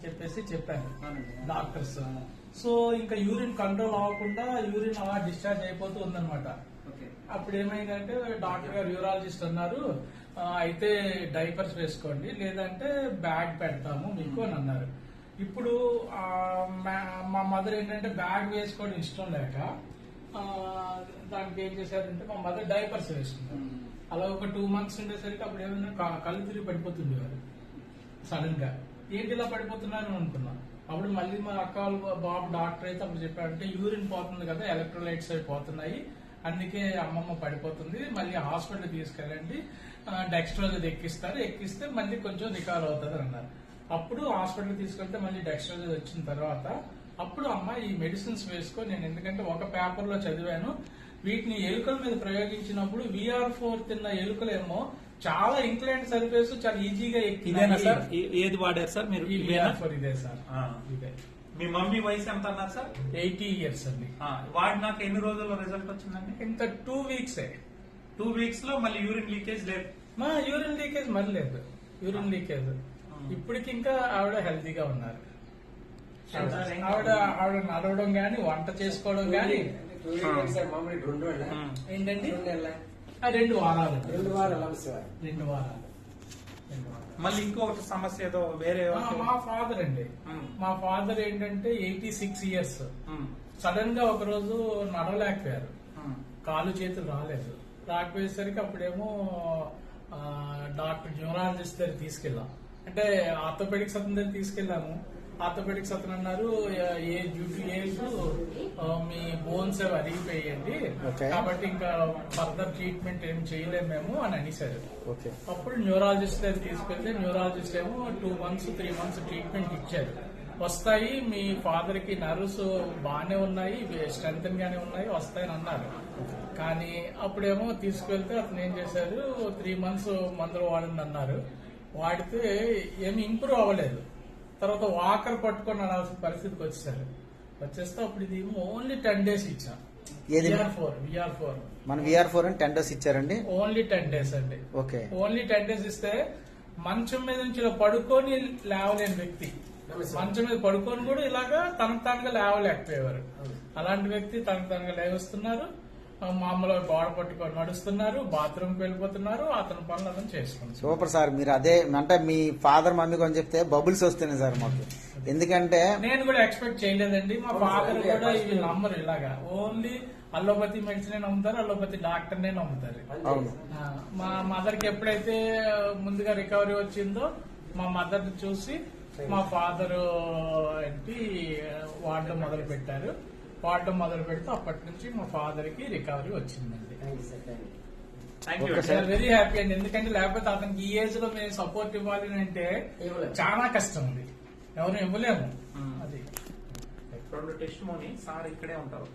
చెప్పేసి చెప్పారు doctors. So ఇంకా యూరిన్ కంట్రోల్ అవ్వకుండా యూరిన్ అలా డిశ్చార్జ్ అయిపోతూ ఉందన్నమాట. అప్పుడు ఏమైందంటే డాక్టర్ గారు యూరాలజిస్ట్ అన్నారు, అయితే డైపర్స్ వేసుకోండి లేదంటే బ్యాగ్ పెడతాము మీకు అని అన్నారు. ఇప్పుడు మా మదర్ ఏంటంటే బ్యాగ్ వేసుకోవడం ఇష్టం లేక దానికి ఏం చేశారంటే మా మదర్ డైపర్స్ వేసుకున్నారు. అలా ఒక 2 months ఉండేసరికి అప్పుడు ఏమైనా కళ్ళు తిరిగి పడిపోతుండేవారు సడన్ గా. ఏంటి ఇలా పడిపోతున్నారు అనుకున్నాం. అప్పుడు మళ్ళీ మా అక్క వాళ్ళ బాబు డాక్టర్ అయితే అప్పుడు చెప్పారంటే యూరిన్ పోతుంది కదా, ఎలక్ట్రోలైట్స్ అవి పోతున్నాయి, అందుకే అమ్మమ్మ పడిపోతుంది, మళ్ళీ హాస్పిటల్ తీసుకెళ్ళండి, డెక్స్ట్రోజ్ ఎక్కిస్తే మళ్ళీ కొంచెం రికవర్ అవుతుంది అన్నారు. అప్పుడు హాస్పిటల్ తీసుకెళ్తే మళ్ళీ డెక్స్ట్రోజ్ వచ్చిన తర్వాత అప్పుడు అమ్మ ఈ మెడిసిన్స్ వేసుకో, నేను ఎందుకంటే ఒక పేపర్ లో చదివాను వీటిని ఎలుకల మీద ప్రయోగించినప్పుడు VR4 తిన్న ఎలుకలేమో చాలా ఇంక్లైంట్ సర్ఫేస్ చాలా ఈజీగా ఇదేనా సార్? ఏది వాడారు సార్ మీరు? VR4 ఇదే సార్. ఇదే. మీ మమ్మీ వయసు ఎంత అన్నారు సార్? 80 years అండి. వాడినాక ఎన్ని రోజుల్లో రిజల్ట్ వచ్చిందండి? ఇంత 2 weeks. 2 weeks లో మళ్ళీ యూరిన్ లీకేజ్ లేదు? మా యూరిన్ లీకేజ్ మరి లేదు. యూరిన్ లీకేజ్ ఇప్పటికి ఇంకా ఆవిడ హెల్తీగా ఉన్నారు. ఆవిడ నడవడం గాని వంట చేసుకోవడం గాని ఏంటండి 2 వారాలు. 2 వారాలు. 2 వారాలు. మళ్ళీ ఇంకొకటి సమస్య ఏదో వేరే మా ఫాదర్ అండి. మా ఫాదర్ ఏంటంటే 86 years. సడన్ గా ఒక రోజు నడవలేకపోయారు, కాలు చేతులు రాకపోయేసరికి అప్పుడేమో డాక్టర్ న్యూరాలజిస్ట్ దగ్గర తీసుకెళ్ళాం. అంటే ఆర్థోపెడిక్స్ అతని దగ్గర తీసుకెళ్లాము. ఆర్థోపెడిక్స్ అతను అన్నారు ఏజ్ మీ బోన్స్ అవి అరిగిపోయండి కాబట్టి ఇంకా ఫర్దర్ ట్రీట్మెంట్ ఏం చేయలేము మేము అని అనేసారు. అప్పుడు న్యూరాలజిస్ట్ దగ్గర తీసుకెళ్తే న్యూరాలజిస్ట్ ఏమో 2 months 3 months ట్రీట్మెంట్ ఇచ్చారు. వస్తాయి, మీ ఫాదర్ కి నర్వ్స్ బాగానే ఉన్నాయి, స్ట్రెంగ్ గానే ఉన్నాయి, వస్తాయని అన్నారు. కానీ అప్పుడేమో తీసుకెళ్తే అతను ఏం చేశారు 3 months మందులు వాడండి అన్నారు. వాడితే ఏమి ఇంప్రూవ్ అవ్వలేదు. తర్వాత వాకర్ పట్టుకొని అనాల్సిన పరిస్థితికి వచ్చేస్తే అప్పుడు ఇది ఓన్లీ 10 days ఇచ్చాం. VR4 మన VR4 అని 10 days ఇచ్చారండి. ఓన్లీ 10 days అండి. ఓకే, ఓన్లీ 10 days ఇస్తే మంచం మీద నుంచి ఇలా పడుకొని లేవలేని వ్యక్తి మంచం మీద పడుకొని కూడా ఇలాగా తనగా లేవలేకపోయేవారు. అలాంటి వ్యక్తి తనగా లేవస్తున్నారు, మామూలుగా గోడ పట్టుకొని నడుస్తున్నారు, బాత్రూమ్కి వెళ్ళిపోతున్నారు, అతని పనులు అతను చేసుకుంటారు. Super sir. మీరు అదే అంటే మీ ఫాదర్ మమ్మీ కొని చెప్తే బబుల్స్ వస్తున్నాయి సార్ మాకు. ఎందుకంటే నేను కూడా ఎక్స్పెక్ట్ చేయలేదండి. మా ఫాదర్ కూడా ఇవి నమ్మరు, ఇలాగా ఓన్లీ అలోపతి మెడిసిన్ నమ్ముతారు, అలోపతి డాక్టర్నే నమ్ముతారు. మా మదర్ కి ఎప్పుడైతే ముందుగా రికవరీ వచ్చిందో మా మదర్ చూసి మా ఫాదర్ ఏంటి వాడడం మొదలు పెట్టారు. వాడడం మొదలు పెడితే అప్పటి నుంచి మా ఫాదర్ కి రికవరీ వచ్చిందండి. వెరీ హ్యాపీ అండి. ఎందుకంటే లేకపోతే అతనికి ఈ ఏజ్ లో మేము సపోర్ట్ ఇవ్వాలి అంటే చాలా కష్టం ఉంది, ఎవరు ఇవ్వలేము. అది 2 టెస్టిమోనీ సార్ ఇక్కడే ఉంటారు.